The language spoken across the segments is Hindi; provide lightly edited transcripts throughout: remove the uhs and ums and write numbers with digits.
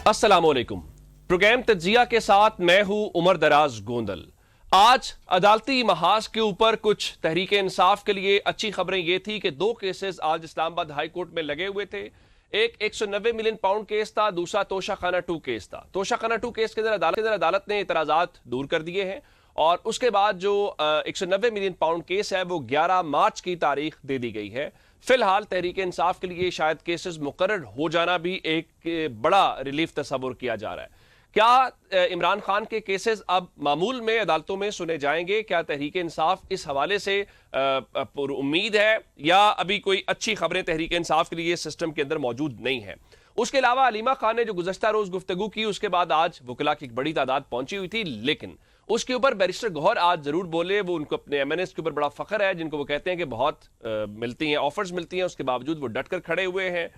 अस्सलामुअलैकुम। प्रोग्राम तज्जिया के साथ मैं हूं उमर दराज गोंदल। आज अदालती महाज के ऊपर कुछ तहरीक इंसाफ के लिए अच्छी खबरें ये थी कि दो केसेस आज इस्लामाबाद हाई कोर्ट में लगे हुए थे। एक 190 मिलियन पाउंड केस था, दूसरा तोशाखाना 2 केस था। तोशाखाना 2 केस के अंदर अदालत ने इतराजात दूर कर दिए हैं और उसके बाद जो 190 मिलियन पाउंड केस है वो 11 मार्च की तारीख दे दी गई है। फिलहाल तहरीक इंसाफ के लिए शायद केसेस मुकर्रर हो जाना भी एक बड़ा रिलीफ तस्वुर किया जा रहा है। क्या इमरान खान के केसेस अब मामूल में अदालतों में सुने जाएंगे? क्या तहरीक इंसाफ इस हवाले से उम्मीद है या अभी कोई अच्छी खबरें तहरीक इंसाफ के लिए सिस्टम के अंदर मौजूद नहीं है? उसके अलावा अलीमा खान ने जो गुज़श्ता रोज गुफ्तगू की उसके बाद आज वकला की एक बड़ी तादाद पहुंची हुई थी, लेकिन उसके ऊपर बैरिस्टर गौहर आज जरूर बोले। वो उनको अपने एमएनएस के ऊपर बड़ा फख्र है, जिनको वो कहते हैं कि बहुत मिलती हैं, ऑफर्स मिलती हैं, उसके बावजूद वो डटकर खड़े हुए हैं।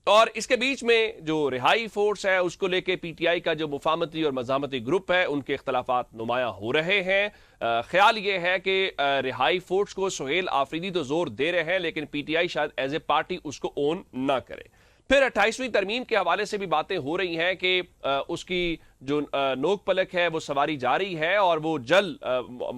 और इसके बीच में जो रिहाई फोर्स है उसको लेके पीटीआई का जो मुफाहमती और मज़ामती ग्रुप है उनके इख्तलाफात नुमाया हो रहे हैं। ख्याल ये है कि रिहाई फोर्स को सुहेल आफरीदी तो जोर दे रहे हैं, लेकिन पीटीआई शायद एज ए पार्टी उसको ओन ना करे। फिर 28वीं तरमीम के हवाले से भी बातें हो रही हैं कि उसकी जो नोक पलक है वो सवारी जारी है और वो जल्द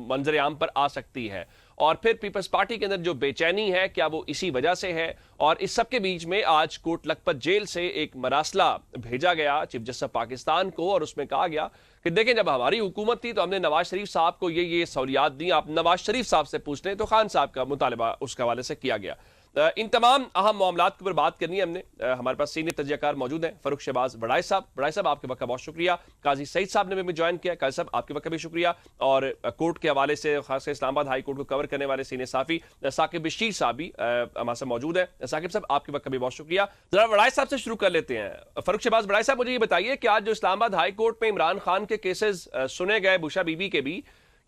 मंजर आम पर आ सकती है। और फिर पीपल्स पार्टी के अंदर जो बेचैनी है, क्या वो इसी वजह से है? और इस सब के बीच में आज कोट लखपत जेल से एक मरासला भेजा गया चीफ जस्टिस पाकिस्तान को और उसमें कहा गया कि देखें, जब हमारी हुकूमत थी तो हमने नवाज शरीफ साहब को ये सहूलियात दी। आप नवाज शरीफ साहब से पूछ लें तो खान साहब का मुतालबा उसके हवाले से किया गया। इन तमाम अहम मामलात के ऊपर बात करनी है हमने। हमारे पास सीनियर तज्जियाकार मौजूद हैं, फरूख शहबाज बड़ाई साहब। बड़ाई साहब, आपके वक्त का बहुत शुक्रिया। काजी सईद साहब ने भी ज्वाइन किया। काजी साहब, आपके वक्त का भी शुक्रिया। और कोर्ट के हवाले से खासकर इस्लामाबाद हाई कोर्ट को कवर करने वाले सीनियर साफी साकिब बशीर साहब भी हमारे साथ मौजूद है। साकिब साहब, आपके वक्त का भी बहुत शुक्रिया। जरा बड़ाई साहब से शुरू कर लेते हैं। फरूख शहबाज बड़ाई साहब, मुझे ये बताइए कि आज जो इस्लामाबाद हाई कोर्ट में इमरान खान के केसेस सुने गए, बुशा बीबी के भी,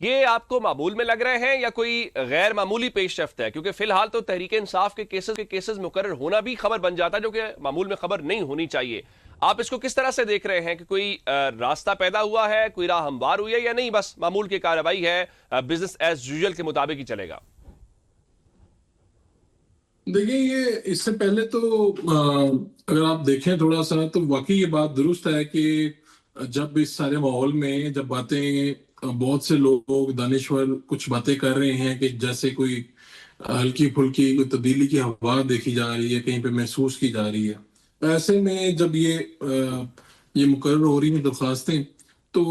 ये आपको मामूल में लग रहे हैं या कोई गैर मामूली पेशरफ्त है? क्योंकि फिलहाल तो तहरीक इंसाफ के केसेस मुकर्रर होना भी खबर बन जाता है, जो कि मामूल में खबर नहीं होनी चाहिए। आप इसको किस तरह से देख रहे हैं कि कोई रास्ता पैदा हुआ है, कोई राह हमवार हुई है, या नहीं बस मामूल की कार्रवाई है, बिजनेस एज यूजुअल के मुताबिक ही चलेगा? देखिए, ये इससे पहले तो अगर आप देखें थोड़ा सा तो वाकई ये बात दुरुस्त है कि जब इस सारे माहौल में जब बातें बहुत से लोग दानिश्वर कुछ बातें कर रहे हैं कि जैसे कोई हल्की फुल्की कोई तब्दीली की हवा देखी जा रही है, कहीं पे महसूस की जा रही है। ऐसे में जब ये मुकर्रर हो रही हैं दरखास्तें, तो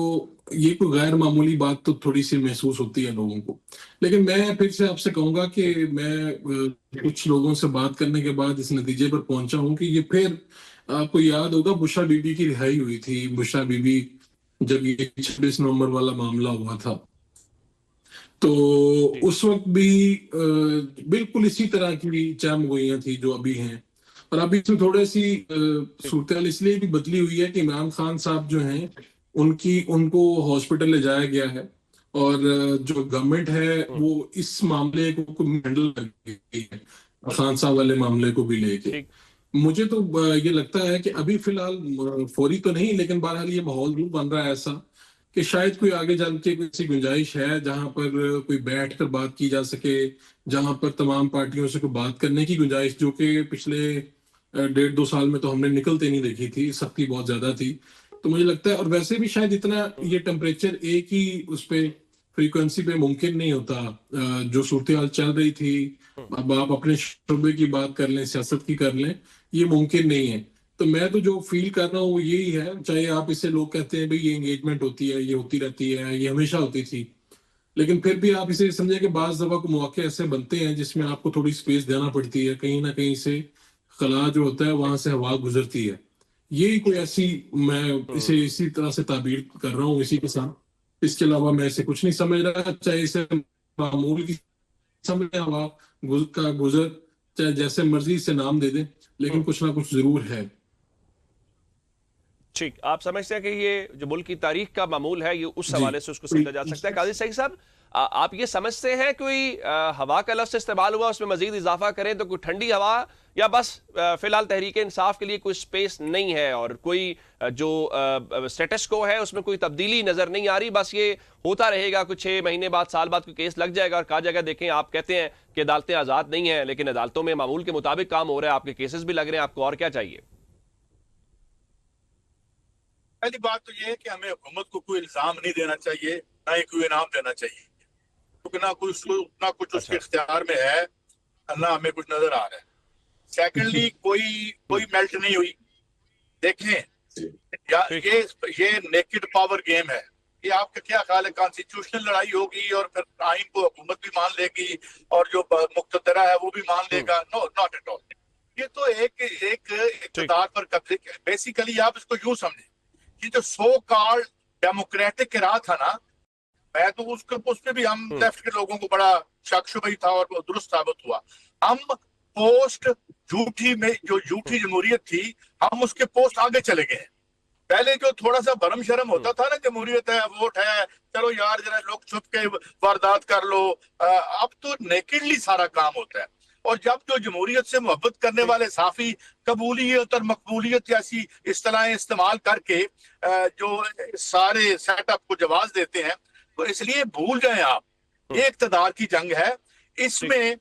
ये कोई गैर मामूली बात तो थोड़ी सी महसूस होती है लोगों को। लेकिन मैं फिर से आपसे कहूंगा कि मैं कुछ लोगों से बात करने के बाद इस नतीजे पर पहुंचा हूं कि ये फिर आपको याद होगा बुशरा बीबी की रिहाई हुई थी। बुशरा बीबी जब ये 26 नवंबर वाला मामला हुआ था, तो उस वक्त भी बिल्कुल इसी तरह की चाम गोइयां थी जो अभी हैं। और अभी इसमें थोड़ी सी सूरत इसलिए भी बदली हुई है कि इमरान खान साहब जो हैं उनको हॉस्पिटल ले जाया गया है और जो गवर्नमेंट है वो इस मामले को हैंडल कर रही है, खान साहब वाले मामले को भी लेके। मुझे तो ये लगता है कि अभी फिलहाल फौरी तो नहीं, लेकिन बहरहाल ये माहौल भी बन रहा है ऐसा कि शायद कोई आगे चल के कोई ऐसी गुंजाइश है जहां पर कोई बैठ कर बात की जा सके, जहां पर तमाम पार्टियों से कोई बात करने की गुंजाइश, जो कि पिछले 1.5-2 साल में तो हमने निकलते नहीं देखी थी, सख्ती बहुत ज्यादा थी। तो मुझे लगता है, और वैसे भी शायद इतना ये टेम्परेचर एक ही उस पे फ्रीक्वेंसी पे मुमकिन नहीं होता। जो सूरत हाल चल रही थी, अब आप अपने शोबे की बात कर लें, सियासत की कर लें, ये मुमकिन नहीं है। तो मैं तो जो फील कर रहा हूँ वो यही है, चाहे आप इसे लोग कहते हैं भाई ये एंगेजमेंट होती है, ये होती रहती है, ये हमेशा होती थी, लेकिन फिर भी आप इसे समझे कि बाज दफा को मौके ऐसे बनते हैं जिसमें आपको थोड़ी स्पेस देना पड़ती है, कहीं ना कहीं से खला जो होता है वहां से हवा गुजरती है। यही कोई ऐसी, मैं इसे इसी तरह से ताबीर कर रहा हूँ इसी के साथ। इसके अलावा मैं इसे कुछ नहीं समझ रहा, चाहे इसे मामूल की समझ हवा का गुजर, चाहे जैसे मर्जी इसे नाम दे दें, लेकिन कुछ ना कुछ जरूर है। ठीक, आप समझते हैं कि ये जो मुल्क की तारीख का मामूल है, ये उस जी हवाले से उसको समझा जा सकता है। काजी सईद साहब, आप ये समझते हैं कोई हवा का लफ्ज इस्तेमाल हुआ, उसमें मजीद इजाफा करें तो कोई ठंडी हवा, या बस फिलहाल तहरीक इंसाफ के लिए कोई स्पेस नहीं है और कोई जो स्टेटस को है उसमें कोई तब्दीली नजर नहीं आ रही, बस ये होता रहेगा, कुछ 6 महीने बाद, साल बाद कोई केस लग जाएगा और कहा जाएगा देखें, आप कहते हैं कि अदालतें आजाद नहीं है, लेकिन अदालतों में मामूल के मुताबिक काम हो रहा है, आपके केसेस भी लग रहे हैं, आपको और क्या चाहिए? पहली बात तो ये है कि हमें हुकूमत को कोई इल्जाम नहीं देना चाहिए, ना ही कोई इनाम देना चाहिए, क्योंकि ना कुछ उसके अच्छा। इख्तियार में है, ना हमें कुछ नजर आ रहा है। सेकेंडली, कोई मेल्ट नहीं हुई। देखें, या ठीक। ये नेकेड पावर गेम है। ये आपका क्या ख्याल है, कॉन्स्टिट्यूशनल लड़ाई होगी और फिर आइन को हुकूमत भी मान लेगी और जो मुक्तदरा है वो भी मान लेगा? No, not at all. ये तो एक एक ठीक। इक़्तिदार पर कब्जे, बेसिकली आप इसको यूं समझें कि जो सो कॉल्ड डेमोक्रेटिक रहा था ना, मैं तो उसमें भी हम लेफ्ट के लोगों को बड़ा शक शुबही था और वो दुरुस्त साबित हुआ। हम पोस्ट झूठी में जो झूठी जमहूरियत थी, हम उसके पोस्ट आगे चले गए हैं। पहले जो थोड़ा सा भरम शर्म होता था ना, जमहूरियत है, वोट है, चलो यार जरा लोग छुप के वारदात कर लो, अब तो नेकेडली सारा काम होता है। और जब जो जमहूरियत से मोहब्बत करने वाले साफी कबूलियत और मकबूलियत जैसी इस्तेलाहें इस्तेमाल करके जो सारे सेटअप को जवाब देते हैं, तो इसलिए भूल जाए आप, ये इक़्तिदार की जंग है। इसमें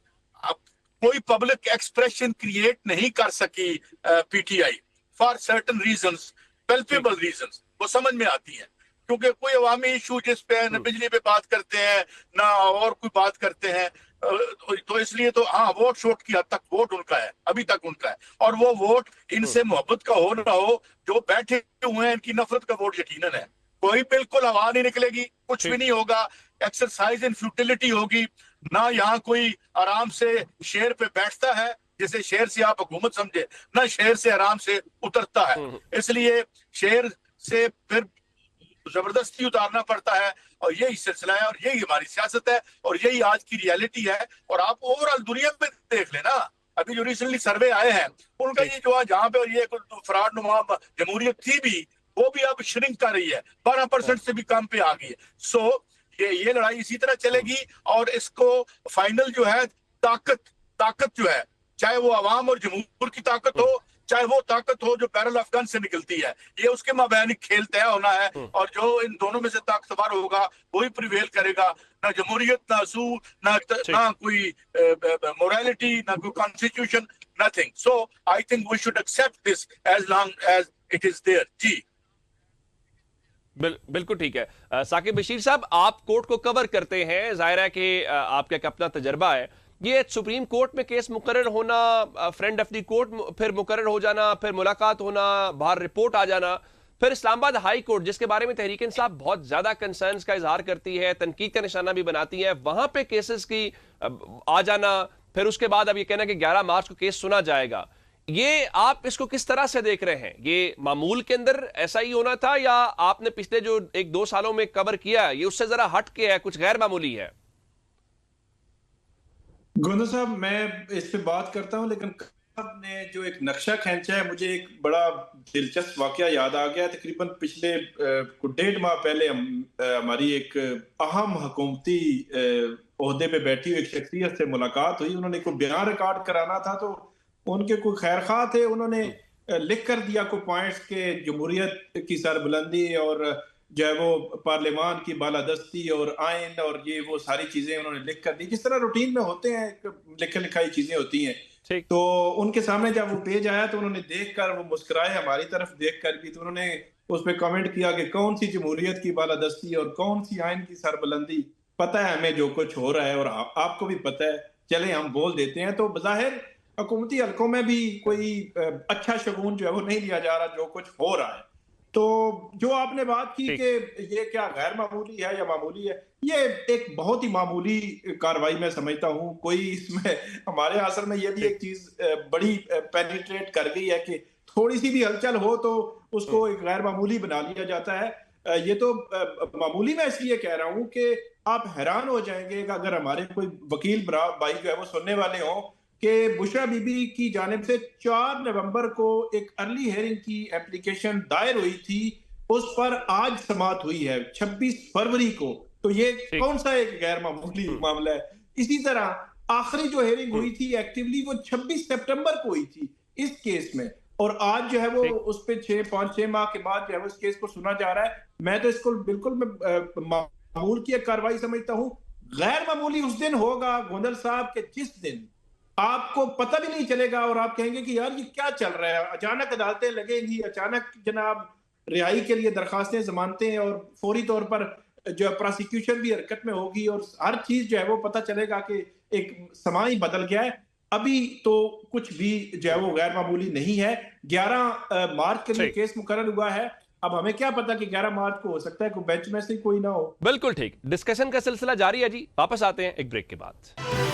अब कोई पब्लिक एक्सप्रेशन क्रिएट नहीं कर सकी PTI for certain reasons, palpebral reasons, वो समझ में आती है, क्योंकि कोई अवामी इशू जिस पे न बिजली पे बात करते हैं ना और कोई बात करते हैं, तो इसलिए तो हाँ, वोट शोट की हद तक वोट उनका है, अभी तक उनका है। और वो वोट इनसे मोहब्बत का हो ना हो, जो बैठे हुए हैं इनकी नफरत का वोट यकीनन है। कोई बिल्कुल हवा नहीं निकलेगी, कुछ भी नहीं होगा, एक्सरसाइज इन फ्यूटिलिटी होगी। ना यहाँ कोई आराम से शेर पे बैठता है जिसे शेर से आप हुकूमत समझे, ना शेर से आराम से उतरता है। इसलिए शेर से फिर जबरदस्ती उतारना पड़ता है, और यही सिलसिला है और यही हमारी सियासत है और यही आज की रियलिटी है। और आप ओवरऑल दुनिया में देख लेना, अभी जो रिसेंटली सर्वे आए हैं उनका ये जो जहाँ पे ये फ्रॉड नुमा जमहूरियत थी भी, वो भी अब श्रिंक कर रही है, 12% से भी कम पे आ गई है। सो ये लड़ाई इसी तरह चलेगी और इसको फाइनल जो है ताकत जो है, चाहे वो अवाम और जमहूर की ताकत हो, चाहे वो ताकत हो जो बैरल अफगान से निकलती है, ये उसके माबैन खेल तय होना है। और जो इन दोनों में से ताकतवर होगा वही प्रिवेल करेगा। ना जमहूरियत, ना असूल, ना कोई मोरालिटी, ना कोई constitution, nothing. So I think we should accept this as long as it is there. जी बिल्कुल ठीक है। साकिब बशीर साहब, आप कोर्ट को कवर करते हैं, जाहिर है कि आपका एक अपना तजर्बा है। ये सुप्रीम कोर्ट में केस मुकर्रर होना, फ्रेंड ऑफ द कोर्ट फिर मुकर्रर हो जाना, फिर मुलाकात होना, बाहर रिपोर्ट आ जाना, फिर इस्लामाबाद हाई कोर्ट जिसके बारे में तहरीक इंसाफ बहुत ज्यादा कंसर्न्स का इजहार करती है, तनकीद का निशाना भी बनाती है, वहां पे केसेस की आ जाना, फिर उसके बाद अब ये कहना कि 11 मार्च को केस सुना जाएगा, ये आप इसको किस तरह से देख रहे हैं? ये मामूल के अंदर ऐसा ही होना था या आपने पिछले जो 1-2 सालों में कवर किया ये उससे जरा हट के है, कुछ गैर मामूली है? गोंदा साहब, मैं इस पे बात करता हूं, लेकिन आपने जो एक नक्शा खींचा है, मुझे एक बड़ा दिलचस्प वाकया याद आ गया। तकरीबन पिछले 1.5 माह पहले हमारी एक अहम हुकूमती ओहदे पे बैठी हुई एक शख्सियत से मुलाकात हुई। उन्होंने कोई बयान रिकॉर्ड कराना था, तो उनके कोई खैरखा थे, उन्होंने लिख कर दिया कोई पॉइंट्स के जमहूरियत की सरबुलंदी और जो है वो पार्लियामान की बालादस्ती और आइन और ये वो सारी चीजें उन्होंने लिख कर दी, जिस तरह रूटीन में होते हैं, लिखे लिखाई चीजें होती हैं। तो उनके सामने जब वो पेज आया तो उन्होंने देखकर वो मुस्कुराए, हमारी तरफ देखकर भी। तो उन्होंने उस पर कमेंट किया कि कौन सी जमहूरियत की बालादस्ती और कौन सी आइन की सरबुलंदी, पता है हमें जो कुछ हो रहा है और आपको भी पता है, चले हम बोल देते हैं। तो बज़ाहिर हुकूमती हलकों में भी कोई अच्छा शगुन जो है वो नहीं लिया जा रहा जो कुछ हो रहा है। तो जो आपने बात की कि ये क्या गैर मामूली है या मामूली है, ये एक बहुत ही मामूली कार्रवाई मैं समझता हूँ। कोई इसमें हमारे असर में ये भी एक चीज बड़ी पेनिट्रेट कर गई है कि थोड़ी सी भी हलचल हो तो उसको एक गैर मामूली बना लिया जाता है। ये तो मामूली मैं इसलिए कह रहा हूँ कि आप हैरान हो जाएंगे कि अगर हमारे कोई वकील भाई जो है वो सुनने वाले हों कि बुशरा बीबी की जानिब से 4 नवंबर को एक अर्ली हेयरिंग की एप्लीकेशन दायर हुई थी, उस पर आज समाअत हुई है 26 फरवरी को। तो ये कौन सा एक गैर मामूली मामला है? इसी तरह आखिरी जो हेयरिंग हुई थी एक्टिवली वो 26 सितंबर को हुई थी इस केस में, और आज जो है वो उस पे 5-6 माह के बाद जो है वो इस केस को सुना जा रहा है। मैं तो इसको बिल्कुल मामूल की एक कार्रवाई समझता हूँ। गैर मामूली उस दिन होगा गोंदल साहब के जिस दिन आपको पता भी नहीं चलेगा और आप कहेंगे कि यार ये क्या चल रहा है, अचानक अदालतें लगेंगी, अचानक जनाब रिहाई के लिए दरखास्तें, जमानतें और फौरी तौर पर जो है प्रोसिक्यूशन भी हरकत में होगी और हर चीज जो है वो पता चलेगा कि एक समा ही बदल गया है। अभी तो कुछ भी जो है वो गैर मामूली नहीं है। 11 मार्च के लिए ठीक। केस मुकर्रर हुआ है। अब हमें क्या पता कि 11 मार्च को हो सकता है कोई बेंच में से कोई ना हो। बिल्कुल ठीक, डिस्कशन का सिलसिला जारी है जी। वापस आते हैं एक ब्रेक के बाद।